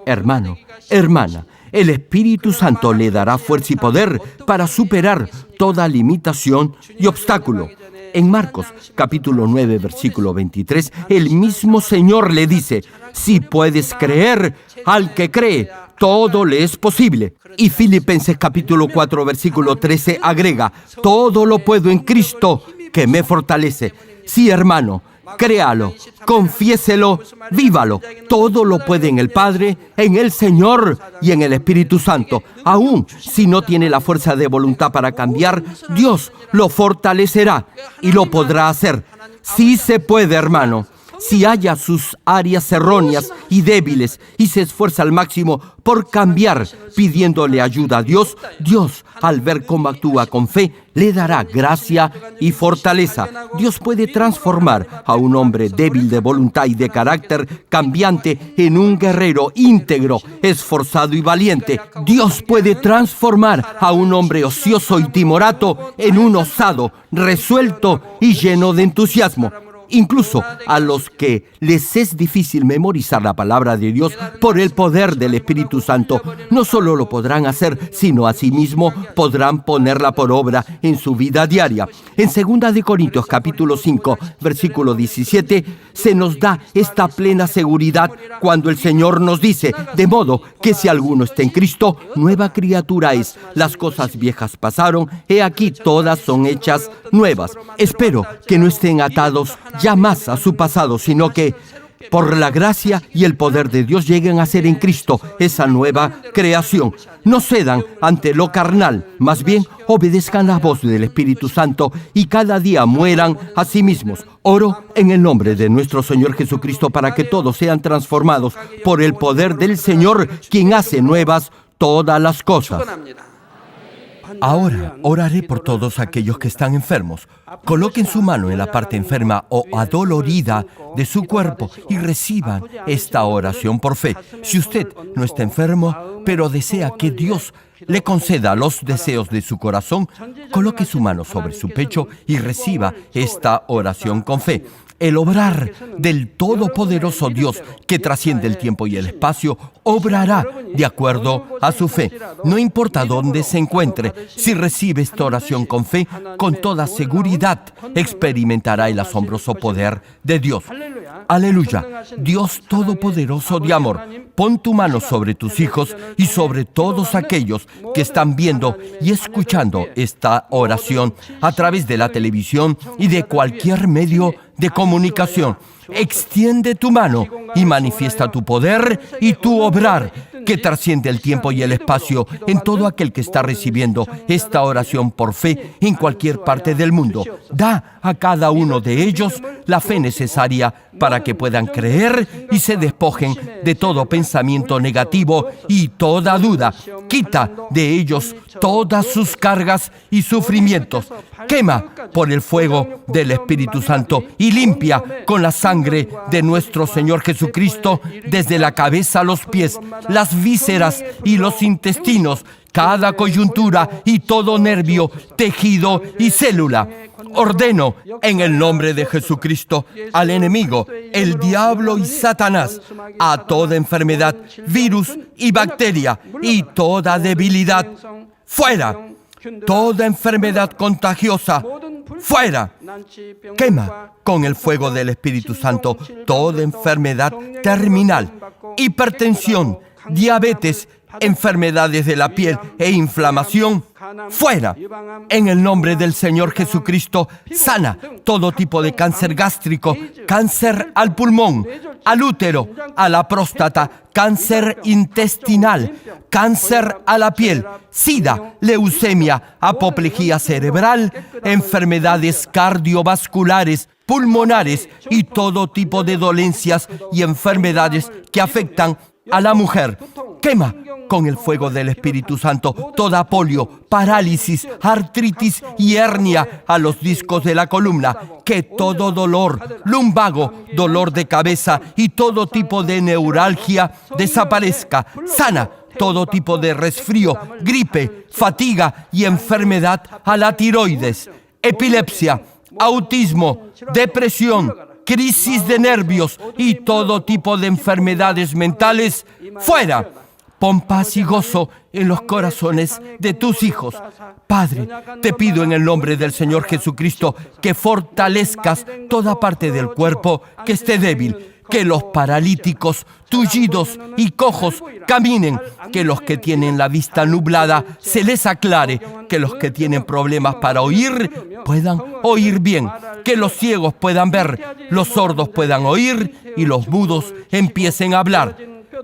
Hermano, hermana, el Espíritu Santo le dará fuerza y poder para superar toda limitación y obstáculo. En Marcos, capítulo 9, versículo 23, el mismo Señor le dice, si puedes creer, al que cree, todo le es posible. Y Filipenses, capítulo 4, versículo 13, agrega, todo lo puedo en Cristo, que me fortalece. Sí, hermano, créalo, confiéselo, vívalo. Todo lo puede en el Padre, en el Señor y en el Espíritu Santo. Aún si no tiene la fuerza de voluntad para cambiar, Dios lo fortalecerá y lo podrá hacer. Sí se puede, hermano. Si halla sus áreas erróneas y débiles y se esfuerza al máximo por cambiar, pidiéndole ayuda a Dios, Dios, al ver cómo actúa con fe, le dará gracia y fortaleza. Dios puede transformar a un hombre débil de voluntad y de carácter cambiante en un guerrero íntegro, esforzado y valiente. Dios puede transformar a un hombre ocioso y timorato en un osado, resuelto y lleno de entusiasmo. Incluso a los que les es difícil memorizar la palabra de Dios por el poder del Espíritu Santo, no solo lo podrán hacer, sino asimismo podrán ponerla por obra en su vida diaria. En 2 de Corintios capítulo 5, versículo 17, se nos da esta plena seguridad cuando el Señor nos dice, de modo que si alguno está en Cristo, nueva criatura es. Las cosas viejas pasaron, he aquí todas son hechas nuevas. Espero que no estén atados ya más a su pasado, sino que por la gracia y el poder de Dios lleguen a ser en Cristo esa nueva creación. No cedan ante lo carnal, más bien obedezcan la voz del Espíritu Santo y cada día mueran a sí mismos. Oro en el nombre de nuestro Señor Jesucristo para que todos sean transformados por el poder del Señor, quien hace nuevas todas las cosas. Ahora oraré por todos aquellos que están enfermos. Coloquen su mano en la parte enferma o adolorida de su cuerpo y reciban esta oración por fe. Si usted no está enfermo, pero desea que Dios le conceda los deseos de su corazón, coloque su mano sobre su pecho y reciba esta oración con fe. El obrar del Todopoderoso Dios, que trasciende el tiempo y el espacio, obrará de acuerdo a su fe. No importa dónde se encuentre, si recibe esta oración con fe, con toda seguridad experimentará el asombroso poder de Dios. Aleluya. Dios Todopoderoso de amor, pon tu mano sobre tus hijos y sobre todos aquellos que están viendo y escuchando esta oración a través de la televisión y de cualquier medio de comunicación. Extiende tu mano y manifiesta tu poder y tu obrar, que trasciende el tiempo y el espacio en todo aquel que está recibiendo esta oración por fe en cualquier parte del mundo. Da a cada uno de ellos la fe necesaria para que puedan creer y se despojen de todo pensamiento negativo y toda duda. Quita de ellos todas sus cargas y sufrimientos. Quema por el fuego del Espíritu Santo y limpia con la sangre de nuestro Señor Jesucristo desde la cabeza a los pies, las vísceras y los intestinos, cada coyuntura y todo nervio, tejido y célula. Ordeno en el nombre de Jesucristo al enemigo, el diablo y Satanás, a toda enfermedad, virus y bacteria y toda debilidad, fuera. Toda enfermedad contagiosa, fuera. Quema con el fuego del Espíritu Santo toda enfermedad terminal, hipertensión, diabetes, enfermedades de la piel e inflamación, fuera. En el nombre del Señor Jesucristo, sana todo tipo de cáncer gástrico, cáncer al pulmón, al útero, a la próstata, cáncer intestinal, cáncer a la piel, sida, leucemia, apoplejía cerebral, enfermedades cardiovasculares, pulmonares y todo tipo de dolencias y enfermedades que afectan a la mujer. Quema con el fuego del Espíritu Santo toda polio, parálisis, artritis y hernia a los discos de la columna. Que todo dolor, lumbago, dolor de cabeza y todo tipo de neuralgia desaparezca. Sana todo tipo de resfrío, gripe, fatiga y enfermedad a la tiroides, epilepsia, autismo, depresión, crisis de nervios y todo tipo de enfermedades mentales, fuera. Pon paz y gozo en los corazones de tus hijos. Padre, te pido en el nombre del Señor Jesucristo que fortalezcas toda parte del cuerpo que esté débil, que los paralíticos, tullidos y cojos caminen, que los que tienen la vista nublada se les aclare, que los que tienen problemas para oír puedan oír bien, que los ciegos puedan ver, los sordos puedan oír y los mudos empiecen a hablar.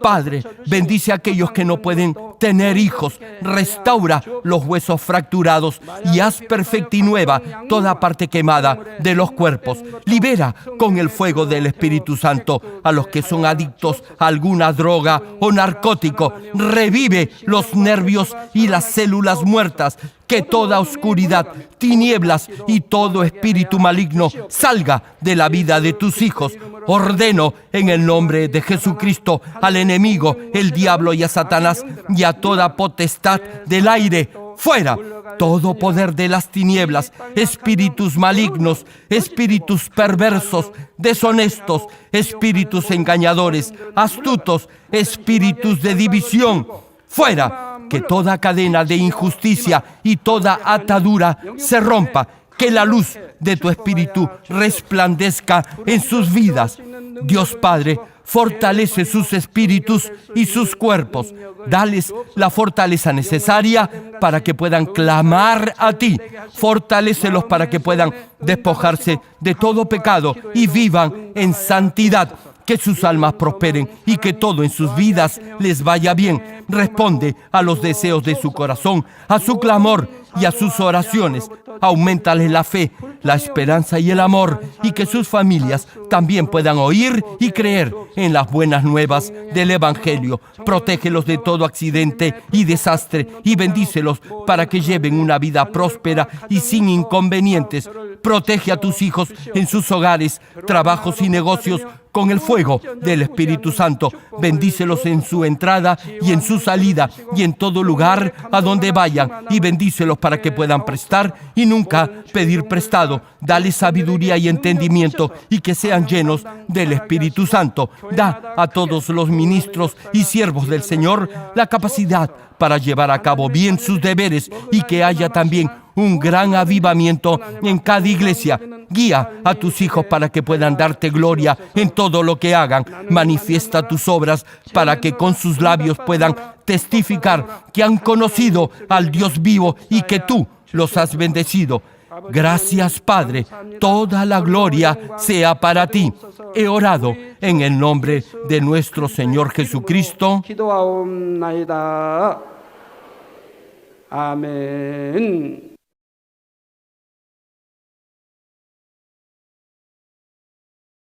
Padre, bendice a aquellos que no pueden tener hijos, restaura los huesos fracturados y haz perfecta y nueva toda parte quemada de los cuerpos. Libera con el fuego del Espíritu Santo a los que son adictos a alguna droga o narcótico. Revive los nervios y las células muertas. Que toda oscuridad, tinieblas y todo espíritu maligno salga de la vida de tus hijos. Ordeno en el nombre de Jesucristo al enemigo, el diablo y a Satanás y a toda potestad del aire, fuera. Todo poder de las tinieblas, espíritus malignos, espíritus perversos, deshonestos, espíritus engañadores, astutos, espíritus de división, fuera. Que toda cadena de injusticia y toda atadura se rompa. Que la luz de tu Espíritu resplandezca en sus vidas. Dios Padre, fortalece sus espíritus y sus cuerpos. Dales la fortaleza necesaria para que puedan clamar a ti. Fortalécelos para que puedan despojarse de todo pecado y vivan en santidad. Que sus almas prosperen y que todo en sus vidas les vaya bien. Responde a los deseos de su corazón, a su clamor y a sus oraciones. Auméntales la fe, la esperanza y el amor, y que sus familias también puedan oír y creer en las buenas nuevas del Evangelio. Protégelos de todo accidente y desastre y bendícelos para que lleven una vida próspera y sin inconvenientes. Protege a tus hijos en sus hogares, trabajos y negocios con el fuego del Espíritu Santo. Bendícelos en su entrada y en su salida y en todo lugar a donde vayan, y bendícelos para que puedan prestar y nunca pedir prestado. Dale sabiduría y entendimiento y que sean llenos del Espíritu Santo. Da a todos los ministros y siervos del Señor la capacidad para llevar a cabo bien sus deberes y que haya también un gran avivamiento en cada iglesia. Guía a tus hijos para que puedan darte gloria en todo lo que hagan. Manifiesta tus obras para que con sus labios puedan testificar que han conocido al Dios vivo y que tú los has bendecido. Gracias, Padre. Toda la gloria sea para ti. He orado en el nombre de nuestro Señor Jesucristo. 아멘.